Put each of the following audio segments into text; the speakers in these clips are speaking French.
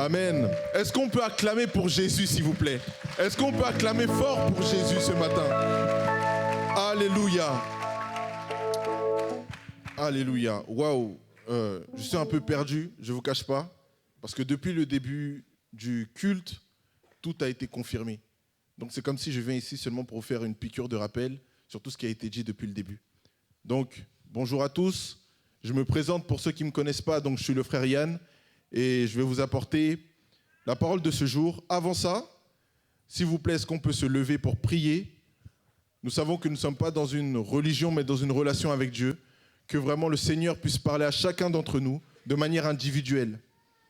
Amen. Est-ce qu'on peut acclamer pour Jésus, s'il vous plaît? Est-ce qu'on peut acclamer fort pour Jésus ce matin? Alléluia. Alléluia. Waouh. Je suis un peu perdu, je ne vous cache pas, parce que depuis le début du culte, tout a été confirmé. Donc c'est comme si je viens ici seulement pour vous faire une piqûre de rappel sur tout ce qui a été dit depuis le début. Donc, bonjour à tous. Je me présente pour ceux qui ne me connaissent pas, donc je suis le frère Yann et je vais vous apporter la parole de ce jour. Avant ça, s'il vous plaît, est-ce qu'on peut se lever pour prier? Nous savons que nous ne sommes pas dans une religion, mais dans une relation avec Dieu. Que vraiment le Seigneur puisse parler à chacun d'entre nous de manière individuelle,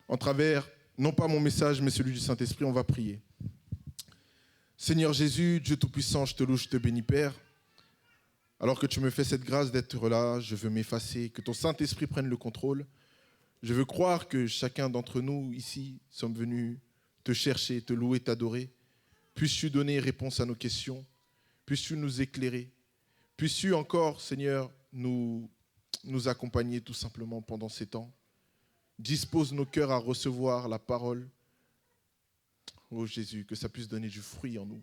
en travers, non pas mon message, mais celui du Saint-Esprit. On va prier. Seigneur Jésus, Dieu Tout-Puissant, je te loue, je te bénis, Père. Alors que tu me fais cette grâce d'être là, je veux m'effacer, que ton Saint-Esprit prenne le contrôle. Je veux croire que chacun d'entre nous ici sommes venus te chercher, te louer, t'adorer. Puisses-tu donner réponse à nos questions, puisses-tu nous éclairer, puisses-tu encore, Seigneur, nous accompagner tout simplement pendant ces temps. Dispose nos cœurs à recevoir la parole. Oh Jésus, que ça puisse donner du fruit en nous.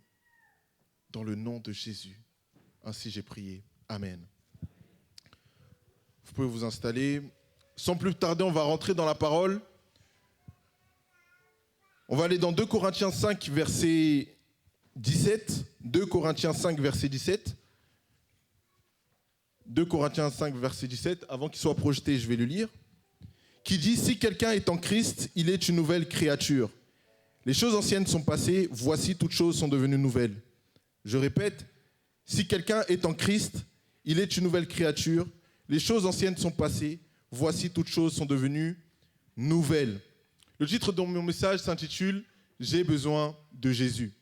Dans le nom de Jésus. Ainsi j'ai prié. Amen. Vous pouvez vous installer. Sans plus tarder, on va rentrer dans la parole. On va aller dans 2 Corinthiens 5, verset 17. 2 Corinthiens 5, verset 17. 2 Corinthiens 5, verset 17, avant qu'il soit projeté, je vais le lire, qui dit « Si quelqu'un est en Christ, il est une nouvelle créature. Les choses anciennes sont passées, voici toutes choses sont devenues nouvelles. » Je répète, si quelqu'un est en Christ, il est une nouvelle créature. Les choses anciennes sont passées, voici toutes choses sont devenues nouvelles. Le titre de mon message s'intitule « J'ai besoin de Jésus ».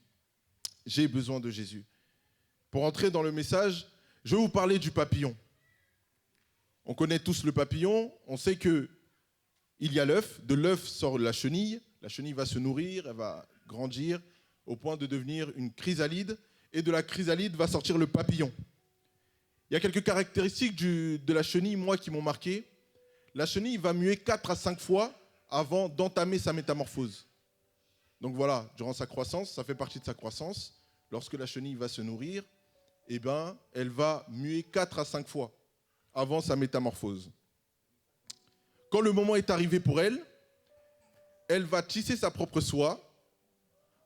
J'ai besoin de Jésus. Pour entrer dans le message, je vais vous parler du papillon. On connaît tous le papillon, on sait qu'il y a l'œuf, de l'œuf sort la chenille va se nourrir, elle va grandir au point de devenir une chrysalide, et de la chrysalide va sortir le papillon. Il y a quelques caractéristiques de la chenille, moi, qui m'ont marqué. La chenille va muer 4 à 5 fois avant d'entamer sa métamorphose. Donc voilà, durant sa croissance, ça fait partie de sa croissance, lorsque la chenille va se nourrir, eh ben, elle va muer 4 à 5 fois avant sa métamorphose. Quand le moment est arrivé pour elle, elle va tisser sa propre soie,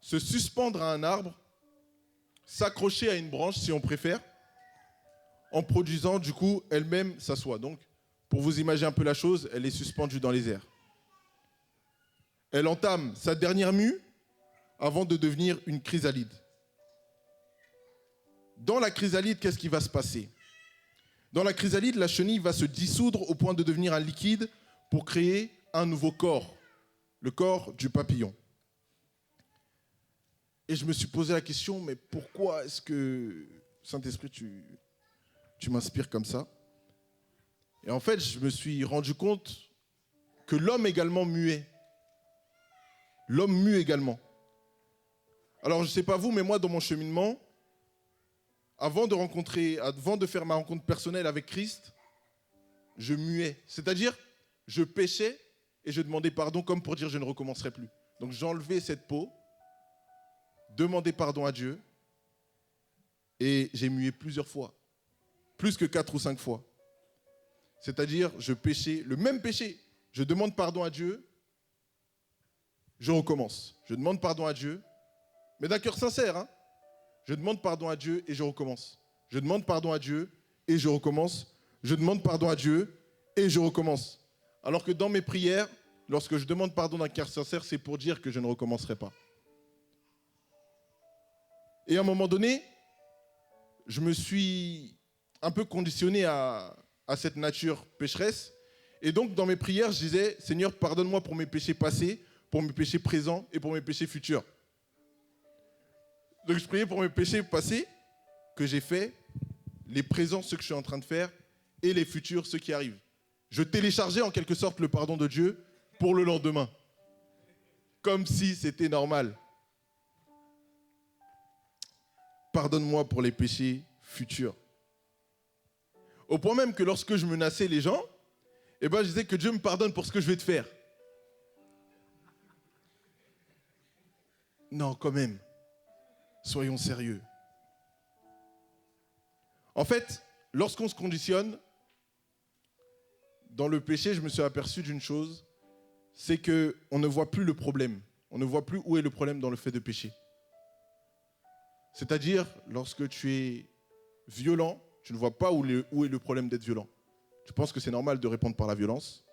se suspendre à un arbre, s'accrocher à une branche si on préfère, en produisant du coup elle-même sa soie. Donc, pour vous imaginer un peu la chose, elle est suspendue dans les airs. Elle entame sa dernière mue avant de devenir une chrysalide. Dans la chrysalide, qu'est-ce qui va se passer? Dans la chrysalide, la chenille va se dissoudre au point de devenir un liquide pour créer un nouveau corps, le corps du papillon. Et je me suis posé la question, mais pourquoi est-ce que, Saint-Esprit, tu m'inspires comme ça? Et en fait, je me suis rendu compte que l'homme également muait. L'homme mue également. Alors, je ne sais pas vous, mais moi, dans mon cheminement, avant de faire ma rencontre personnelle avec Christ, je muais. C'est-à-dire, je péchais et je demandais pardon comme pour dire je ne recommencerai plus. Donc j'enlevais cette peau, demandais pardon à Dieu et j'ai mué plusieurs fois. Plus que 4 ou 5 fois. C'est-à-dire, je péchais, le même péché. Je demande pardon à Dieu, je recommence. Je demande pardon à Dieu, mais d'un cœur sincère, hein. Je demande pardon à Dieu et je recommence. Je demande pardon à Dieu et je recommence. Je demande pardon à Dieu et je recommence. Alors que dans mes prières, lorsque je demande pardon d'un cœur sincère, c'est pour dire que je ne recommencerai pas. Et à un moment donné, je me suis un peu conditionné à cette nature pécheresse. Et donc, dans mes prières, je disais, Seigneur, pardonne-moi pour mes péchés passés, pour mes péchés présents et pour mes péchés futurs. Donc je priais pour mes péchés passés que j'ai faits, les présents, ceux que je suis en train de faire, et les futurs, ceux qui arrivent. Je téléchargeais en quelque sorte le pardon de Dieu pour le lendemain. Comme si c'était normal. Pardonne-moi pour les péchés futurs. Au point même que lorsque je menaçais les gens, je disais que Dieu me pardonne pour ce que je vais te faire. Non, quand même. Soyons sérieux. En fait, lorsqu'on se conditionne, dans le péché, je me suis aperçu d'une chose, c'est qu'on ne voit plus le problème. On ne voit plus où est le problème dans le fait de pécher. C'est-à-dire, lorsque tu es violent, tu ne vois pas où est le problème d'être violent. Tu penses que c'est normal de répondre par la violence.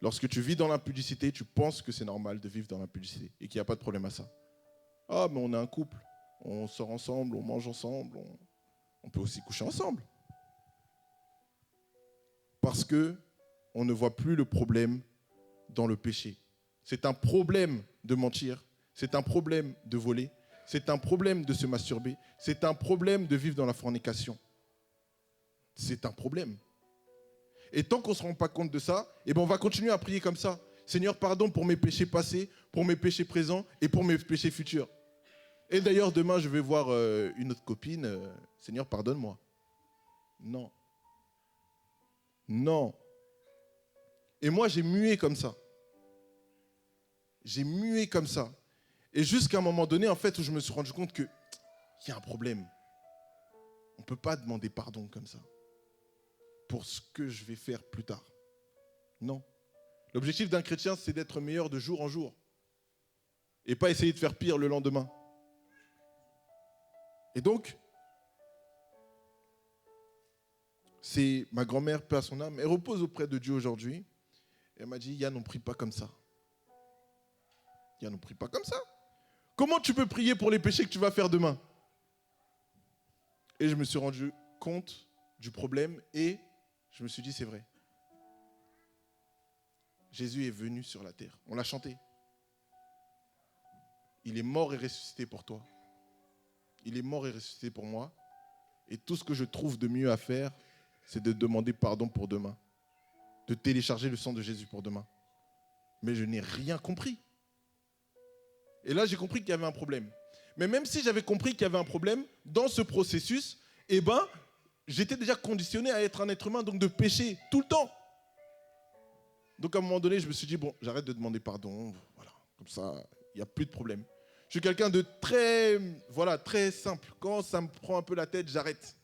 Lorsque tu vis dans l'impudicité, tu penses que c'est normal de vivre dans l'impudicité et qu'il n'y a pas de problème à ça. Ah, mais on est un couple, on sort ensemble, on mange ensemble, on peut aussi coucher ensemble. Parce qu'on ne voit plus le problème dans le péché. C'est un problème de mentir, c'est un problème de voler, c'est un problème de se masturber, c'est un problème de vivre dans la fornication. C'est un problème. Et tant qu'on ne se rend pas compte de ça, on va continuer à prier comme ça. Seigneur, pardon pour mes péchés passés, pour mes péchés présents et pour mes péchés futurs. Et d'ailleurs, demain, je vais voir une autre copine. Seigneur, pardonne-moi. Non. Non. Et moi, j'ai mué comme ça. J'ai mué comme ça. Et jusqu'à un moment donné, en fait, où je me suis rendu compte qu'il y a un problème. On ne peut pas demander pardon comme ça pour ce que je vais faire plus tard. Non. L'objectif d'un chrétien, c'est d'être meilleur de jour en jour. Et pas essayer de faire pire le lendemain. Et donc, c'est ma grand-mère, paix à son âme, elle repose auprès de Dieu aujourd'hui. Elle m'a dit, Yann, on ne prie pas comme ça. Yann, on ne prie pas comme ça. Comment tu peux prier pour les péchés que tu vas faire demain? Et je me suis rendu compte du problème et je me suis dit, c'est vrai. Jésus est venu sur la terre. On l'a chanté. Il est mort et ressuscité pour toi. Il est mort et ressuscité pour moi. Et tout ce que je trouve de mieux à faire, c'est de demander pardon pour demain. De télécharger le sang de Jésus pour demain. Mais je n'ai rien compris. Et là, j'ai compris qu'il y avait un problème. Mais même si j'avais compris qu'il y avait un problème, dans ce processus, j'étais déjà conditionné à être un être humain, donc de pécher tout le temps. Donc à un moment donné, je me suis dit, bon, j'arrête de demander pardon. Voilà, comme ça, il n'y a plus de problème. Je suis quelqu'un de très simple. Quand ça me prend un peu la tête, j'arrête.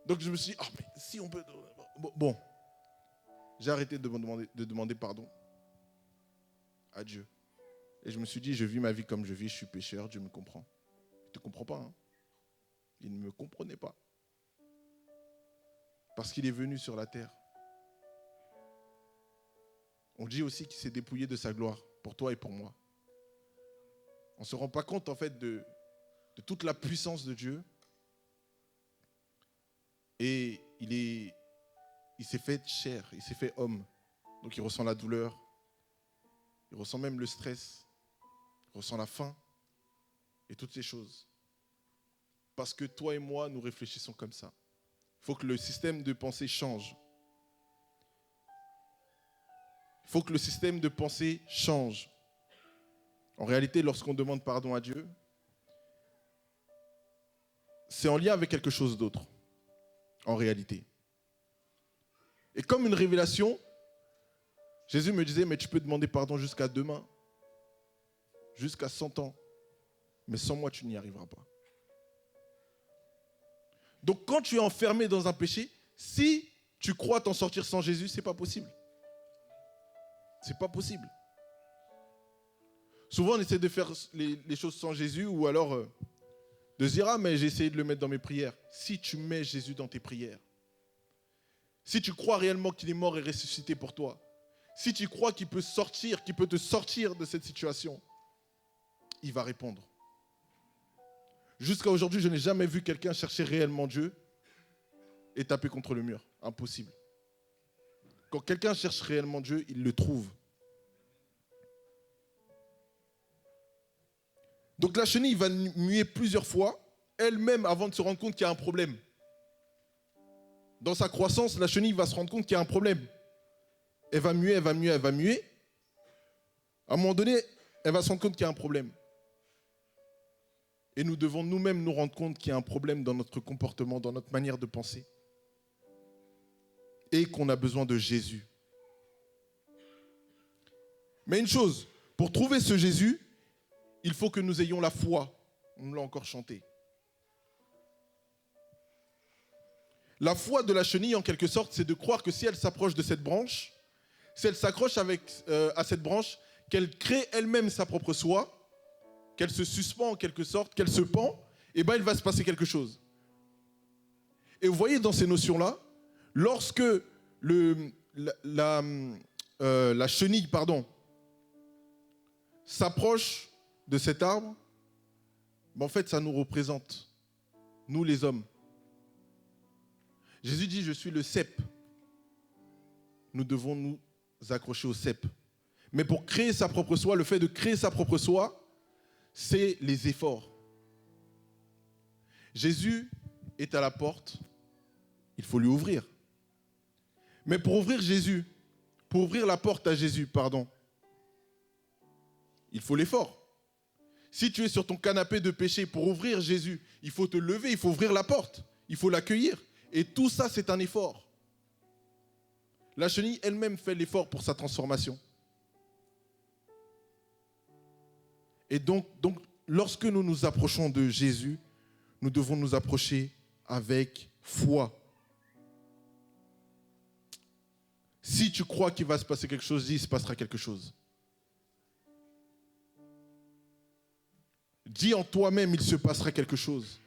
Donc je me suis dit, mais si on peut... Bon, j'ai arrêté de demander pardon à Dieu. Et je me suis dit, je vis ma vie comme je vis, je suis pécheur, Dieu me comprend. Il ne te comprend pas, hein. Il ne me comprenait pas. Parce qu'il est venu sur la terre. On dit aussi qu'il s'est dépouillé de sa gloire, pour toi et pour moi. On ne se rend pas compte, en fait, de toute la puissance de Dieu. Et il s'est fait chair, il s'est fait homme. Donc il ressent la douleur, il ressent même le stress, il ressent la faim et toutes ces choses. Parce que toi et moi, nous réfléchissons comme ça. Il faut que le système de pensée change. Il faut que le système de pensée change. En réalité, lorsqu'on demande pardon à Dieu, c'est en lien avec quelque chose d'autre, en réalité. Et comme une révélation, Jésus me disait, mais tu peux demander pardon jusqu'à demain, jusqu'à 100 ans, mais sans moi, tu n'y arriveras pas. Donc quand tu es enfermé dans un péché, si tu crois t'en sortir sans Jésus, c'est pas possible. C'est pas possible. Souvent, on essaie de faire les choses sans Jésus ou alors de se dire, mais j'ai essayé de le mettre dans mes prières. Si tu mets Jésus dans tes prières, si tu crois réellement qu'il est mort et ressuscité pour toi, si tu crois qu'il peut te sortir de cette situation, il va répondre. Jusqu'à aujourd'hui, je n'ai jamais vu quelqu'un chercher réellement Dieu et taper contre le mur. Impossible. Quand quelqu'un cherche réellement Dieu, il le trouve. Donc la chenille va muer plusieurs fois, elle-même avant de se rendre compte qu'il y a un problème. Dans sa croissance, la chenille va se rendre compte qu'il y a un problème. Elle va muer, elle va muer, elle va muer. À un moment donné, elle va se rendre compte qu'il y a un problème. Et nous devons nous-mêmes nous rendre compte qu'il y a un problème dans notre comportement, dans notre manière de penser. Et qu'on a besoin de Jésus. Mais une chose, pour trouver ce Jésus, il faut que nous ayons la foi. On me l'a encore chanté. La foi de la chenille, en quelque sorte, c'est de croire que si elle s'approche de cette branche, si elle s'accroche à cette branche, qu'elle crée elle-même sa propre soie, qu'elle se suspend en quelque sorte, qu'elle se pend, et bien il va se passer quelque chose. Et vous voyez dans ces notions-là, lorsque la chenille s'approche de cet arbre, ben en fait ça nous représente, nous les hommes. Jésus dit, je suis le cep. Nous devons nous accrocher au cep. Mais pour créer sa propre soie, le fait de créer sa propre soie, c'est les efforts. Jésus est à la porte, il faut lui ouvrir. Mais pour ouvrir la porte à Jésus, il faut l'effort. Si tu es sur ton canapé de péché, pour ouvrir Jésus, il faut te lever, il faut ouvrir la porte, il faut l'accueillir. Et tout ça, c'est un effort. La chenille elle-même fait l'effort pour sa transformation. Et donc, lorsque nous nous approchons de Jésus, nous devons nous approcher avec foi. Si tu crois qu'il va se passer quelque chose, dis, il se passera quelque chose. Dis en toi-même, il se passera quelque chose.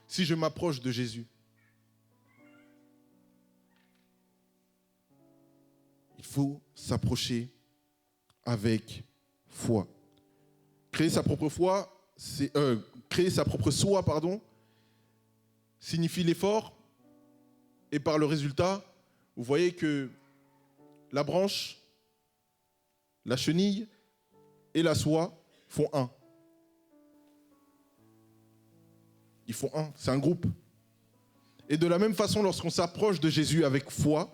Si je m'approche de Jésus. Il faut s'approcher avec foi. Créer sa propre soie, signifie l'effort. Et par le résultat, vous voyez que la branche, la chenille et la soie font un. Ils font un, c'est un groupe. Et de la même façon, lorsqu'on s'approche de Jésus avec foi,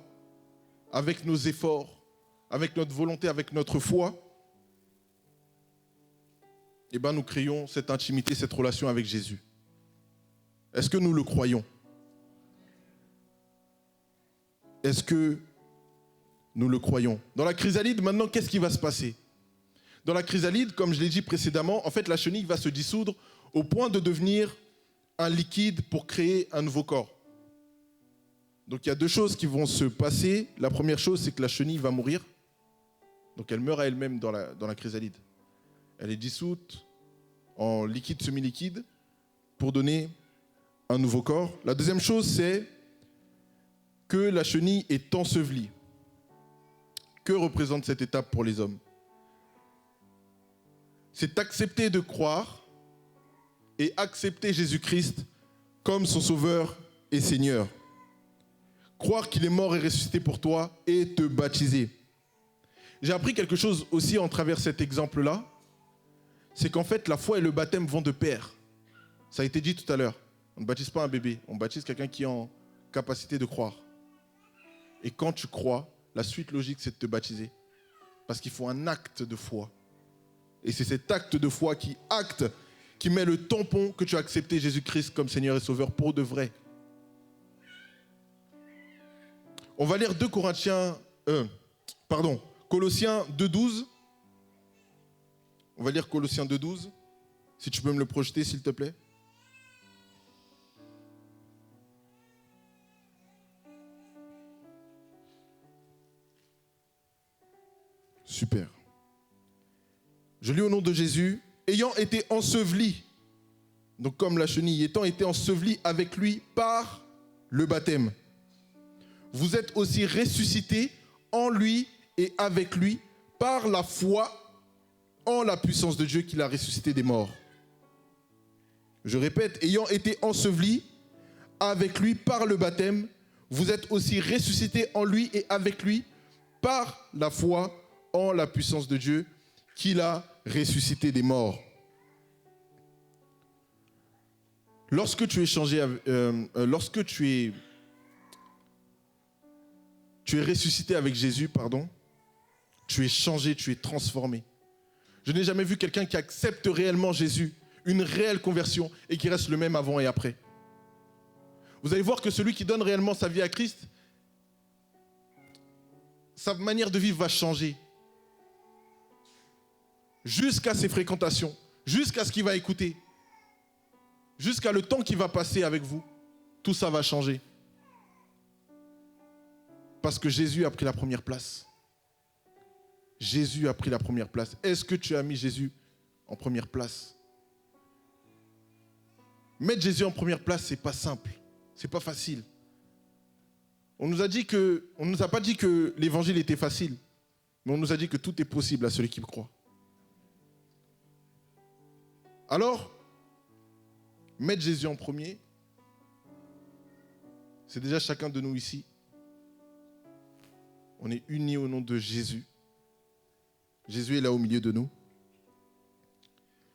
avec nos efforts, avec notre volonté, avec notre foi, eh ben nous créons cette intimité, cette relation avec Jésus. Est-ce que nous le croyons? Est-ce que nous le croyons? Dans la chrysalide, maintenant, qu'est-ce qui va se passer? Dans la chrysalide, comme je l'ai dit précédemment, en fait, la chenille va se dissoudre au point de devenir un liquide pour créer un nouveau corps. Donc il y a deux choses qui vont se passer. La première chose, c'est que la chenille va mourir. Donc elle meurt à elle-même dans la chrysalide. Elle est dissoute en liquide semi-liquide pour donner un nouveau corps. La deuxième chose, c'est que la chenille est ensevelie. Que représente cette étape pour les hommes? C'est accepter de croire et accepter Jésus-Christ comme son Sauveur et Seigneur. Croire qu'il est mort et ressuscité pour toi et te baptiser. J'ai appris quelque chose aussi en travers cet exemple-là, c'est qu'en fait la foi et le baptême vont de pair. Ça a été dit tout à l'heure. On ne baptise pas un bébé, on baptise quelqu'un qui est en capacité de croire. Et quand tu crois, la suite logique c'est de te baptiser. Parce qu'il faut un acte de foi. Et c'est cet acte de foi qui met le tampon que tu as accepté Jésus-Christ comme Seigneur et Sauveur pour de vrai. On va lire Colossiens 2,12. On va lire Colossiens 2,12. Si tu peux me le projeter, s'il te plaît. Super. Je lis au nom de Jésus. Ayant été enseveli, donc comme la chenille, étant été enseveli avec lui par le baptême. Vous êtes aussi ressuscités en lui et avec lui par la foi en la puissance de Dieu qui l'a ressuscité des morts. Je répète, ayant été ensevelis avec lui par le baptême, vous êtes aussi ressuscités en lui et avec lui par la foi en la puissance de Dieu qui l'a ressuscité des morts. Lorsque tu es lorsque tu es ressuscité avec Jésus, tu es changé, tu es transformé. Je n'ai jamais vu quelqu'un qui accepte réellement Jésus, une réelle conversion et qui reste le même avant et après. Vous allez voir que celui qui donne réellement sa vie à Christ, sa manière de vivre va changer. Jusqu'à ses fréquentations, jusqu'à ce qu'il va écouter, jusqu'à le temps qu'il va passer avec vous, tout ça va changer. Parce que Jésus a pris la première place. Jésus a pris la première place. Est-ce que tu as mis Jésus en première place? Mettre Jésus en première place, c'est pas simple, c'est pas facile. On nous a pas dit que l'évangile était facile, mais on nous a dit que tout est possible à celui qui croit. Alors, mettre Jésus en premier, c'est déjà chacun de nous ici. On est unis au nom de Jésus. Jésus est là au milieu de nous.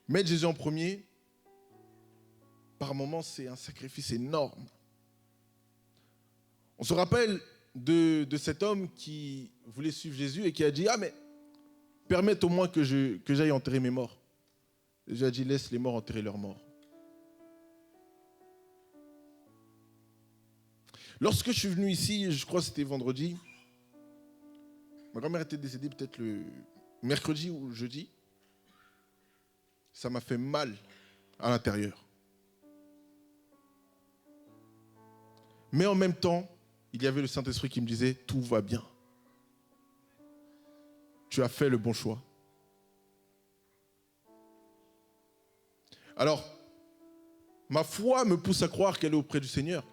Mettre Jésus en premier, par moments, c'est un sacrifice énorme. On se rappelle de cet homme qui voulait suivre Jésus et qui a dit « Ah, mais permette au moins que j'aille enterrer mes morts. » Jésus a dit « Laisse les morts enterrer leurs morts. » Lorsque je suis venu ici, je crois que c'était vendredi, ma grand-mère était décédée peut-être le mercredi ou le jeudi. Ça m'a fait mal à l'intérieur. Mais en même temps, il y avait le Saint-Esprit qui me disait « Tout va bien. Tu as fait le bon choix. » Alors, ma foi me pousse à croire qu'elle est auprès du Seigneur.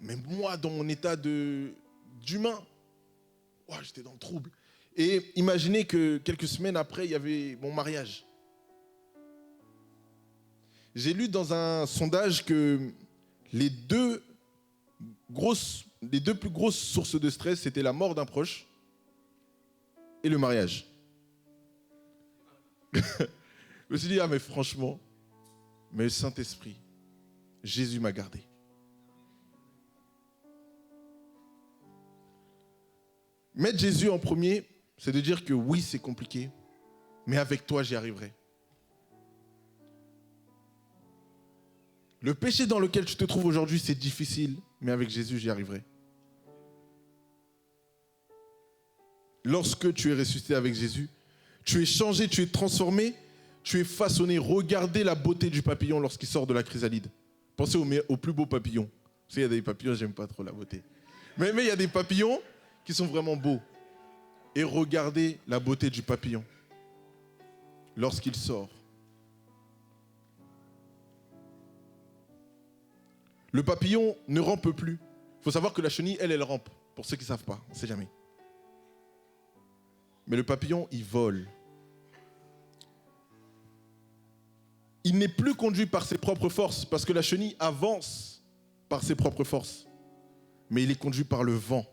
Mais moi, dans mon état d'humain, j'étais dans le trouble. Et imaginez que quelques semaines après, il y avait mon mariage. J'ai lu dans un sondage que les deux plus grosses sources de stress, c'était la mort d'un proche et le mariage. Je me suis dit, mais franchement, mais le Saint-Esprit, Jésus m'a gardé. Mettre Jésus en premier, c'est de dire que oui, c'est compliqué, mais avec toi, j'y arriverai. Le péché dans lequel tu te trouves aujourd'hui, c'est difficile, mais avec Jésus, j'y arriverai. Lorsque tu es ressuscité avec Jésus, tu es changé, tu es transformé, tu es façonné. Regardez la beauté du papillon lorsqu'il sort de la chrysalide. Pensez au plus beau papillon. Vous savez, il y a des papillons, j'aime pas trop la beauté. Mais il y a des papillons qui sont vraiment beaux. Et regardez la beauté du papillon lorsqu'il sort. Le papillon ne rampe plus. Il faut savoir que la chenille, elle rampe. Pour ceux qui ne savent pas, on ne sait jamais. Mais le papillon, il vole. Il n'est plus conduit par ses propres forces, parce que la chenille avance par ses propres forces. Mais il est conduit par le vent.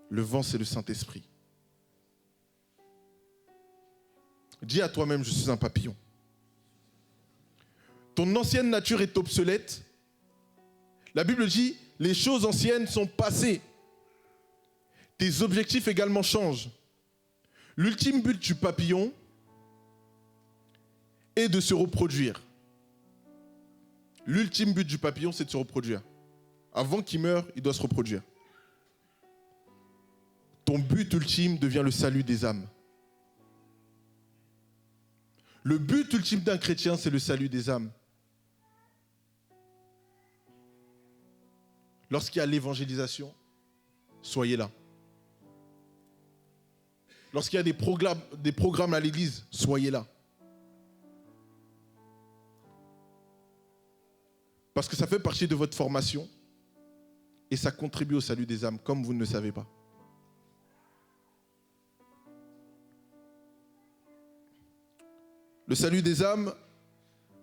Le vent, c'est le Saint-Esprit. Dis à toi-même, je suis un papillon. Ton ancienne nature est obsolète. La Bible dit, les choses anciennes sont passées. Tes objectifs également changent. L'ultime but du papillon est de se reproduire. L'ultime but du papillon, c'est de se reproduire. Avant qu'il meure, il doit se reproduire. Ton but ultime devient le salut des âmes. Le but ultime d'un chrétien, c'est le salut des âmes. Lorsqu'il y a l'évangélisation, soyez là. Lorsqu'il y a des programmes à l'église, soyez là. Parce que ça fait partie de votre formation et ça contribue au salut des âmes, comme vous ne le savez pas. Le salut des âmes,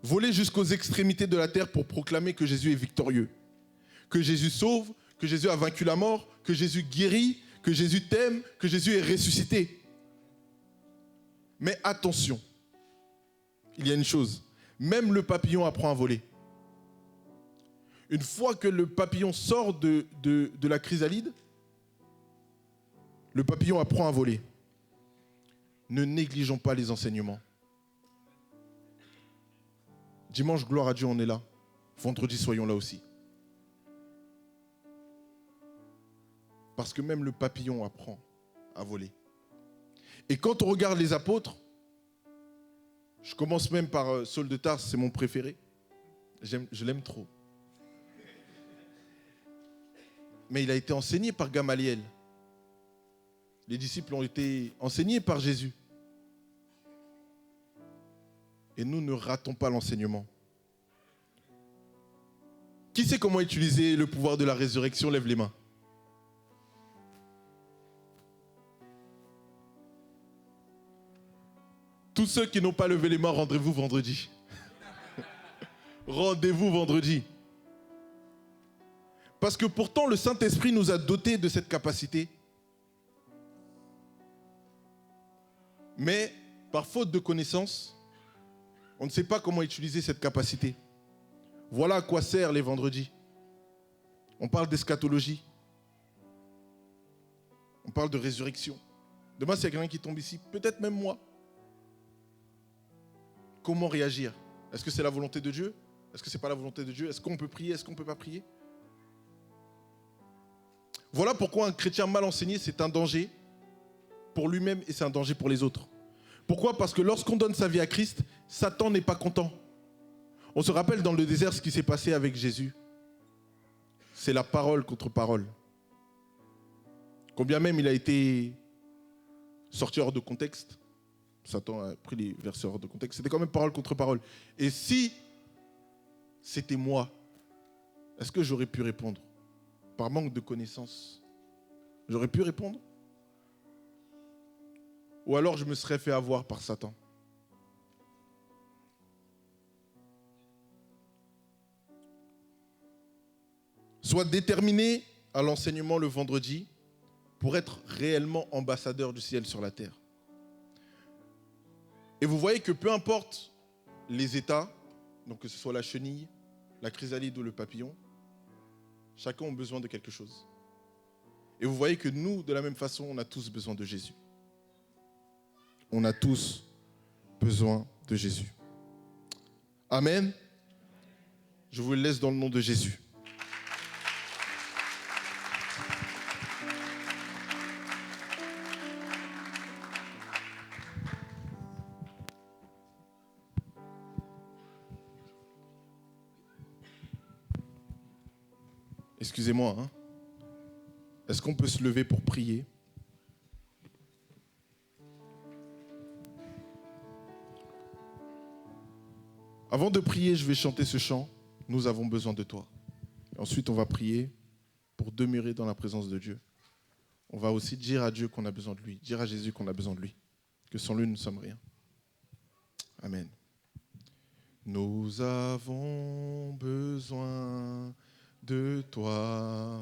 voler jusqu'aux extrémités de la terre pour proclamer que Jésus est victorieux, que Jésus sauve, que Jésus a vaincu la mort, que Jésus guérit, que Jésus t'aime, que Jésus est ressuscité. Mais attention, il y a une chose, même le papillon apprend à voler. Une fois que le papillon sort de la chrysalide, le papillon apprend à voler. Ne négligeons pas les enseignements. Dimanche, gloire à Dieu, on est là. Vendredi, soyons là aussi. Parce que même le papillon apprend à voler. Et quand on regarde les apôtres, je commence même par Saul de Tarse, c'est mon préféré. Je l'aime trop. Mais il a été enseigné par Gamaliel. Les disciples ont été enseignés par Jésus. Et nous ne ratons pas l'enseignement. Qui sait comment utiliser le pouvoir de la résurrection? Lève les mains. Tous ceux qui n'ont pas levé les mains, rendez-vous vendredi. Rendez-vous vendredi. Parce que pourtant, le Saint-Esprit nous a dotés de cette capacité. Mais, par faute de connaissance, on ne sait pas comment utiliser cette capacité. Voilà à quoi servent les vendredis. On parle d'eschatologie. On parle de résurrection. Demain, s'il y a quelqu'un qui tombe ici, peut-être même moi. Comment réagir? Est-ce que c'est la volonté de Dieu? Est-ce que ce n'est pas la volonté de Dieu? Est-ce qu'on peut prier? Est-ce qu'on ne peut pas prier? Voilà pourquoi un chrétien mal enseigné, c'est un danger pour lui-même et c'est un danger pour les autres. Pourquoi? Parce que lorsqu'on donne sa vie à Christ, Satan n'est pas content. On se rappelle dans le désert ce qui s'est passé avec Jésus. C'est la parole contre parole. Combien même il a été sorti hors de contexte, Satan a pris les versets hors de contexte, c'était quand même parole contre parole. Et si c'était moi, est-ce que j'aurais pu répondre? Par manque de connaissances, j'aurais pu répondre? Ou alors je me serais fait avoir par Satan? Sois déterminé à l'enseignement le vendredi pour être réellement ambassadeur du ciel sur la terre. Et vous voyez que peu importe les états, donc que ce soit la chenille, la chrysalide ou le papillon, chacun a besoin de quelque chose. Et vous voyez que nous, de la même façon, on a tous besoin de Jésus. On a tous besoin de Jésus. Amen. Je vous le laisse dans le nom de Jésus. Excusez-moi, hein. Est-ce qu'on peut se lever pour prier? Avant de prier, je vais chanter ce chant. Nous avons besoin de toi. Et ensuite, on va prier pour demeurer dans la présence de Dieu. On va aussi dire à Dieu qu'on a besoin de lui, dire à Jésus qu'on a besoin de lui, que sans lui, nous ne sommes rien. Amen. Nous avons besoin de toi.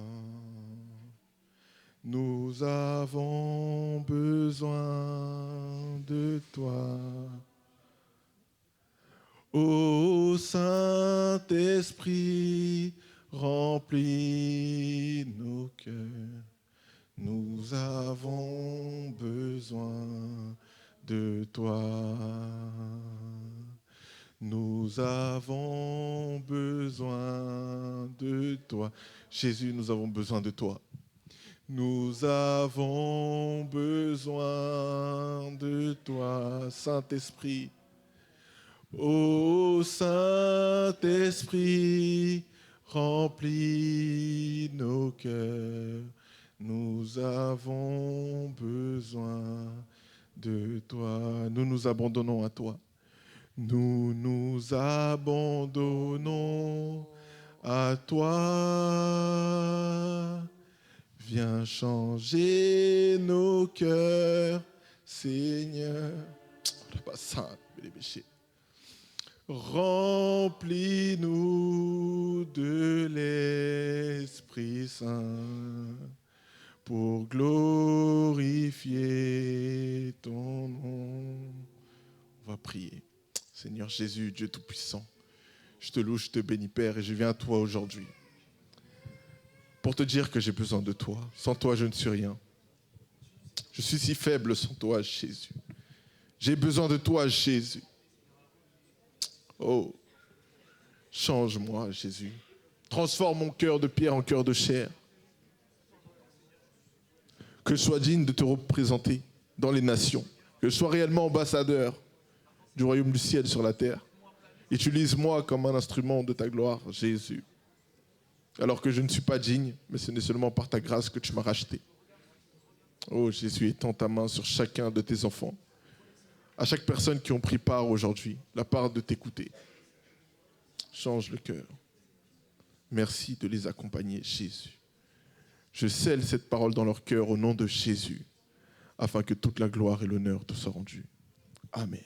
Nous avons besoin de toi. Ô Saint-Esprit, remplis nos cœurs. Nous avons besoin de toi. Nous avons besoin de toi. Jésus, nous avons besoin de toi. Nous avons besoin de toi, Saint-Esprit. Ô Saint-Esprit, remplis nos cœurs. Nous avons besoin de toi. Nous nous abandonnons à toi. Nous nous abandonnons à toi. Viens changer nos cœurs, Seigneur. Remplis-nous de l'Esprit Saint pour glorifier ton nom. On va prier. Seigneur Jésus, Dieu Tout-Puissant, je te loue, je te bénis, Père, et je viens à toi aujourd'hui pour te dire que j'ai besoin de toi. Sans toi, je ne suis rien. Je suis si faible sans toi, Jésus. J'ai besoin de toi, Jésus. Oh, change-moi, Jésus. Transforme mon cœur de pierre en cœur de chair. Que je sois digne de te représenter, dans les nations, que je sois réellement ambassadeur du royaume du ciel sur la terre. Utilise-moi comme un instrument de ta gloire, Jésus. Alors que je ne suis pas digne, mais ce n'est seulement par ta grâce que tu m'as racheté. Oh Jésus, étends ta main sur chacun de tes enfants, à chaque personne qui ont pris part aujourd'hui, la part de t'écouter. Change le cœur. Merci de les accompagner, Jésus. Je scelle cette parole dans leur cœur au nom de Jésus, afin que toute la gloire et l'honneur te soient rendus. Amen.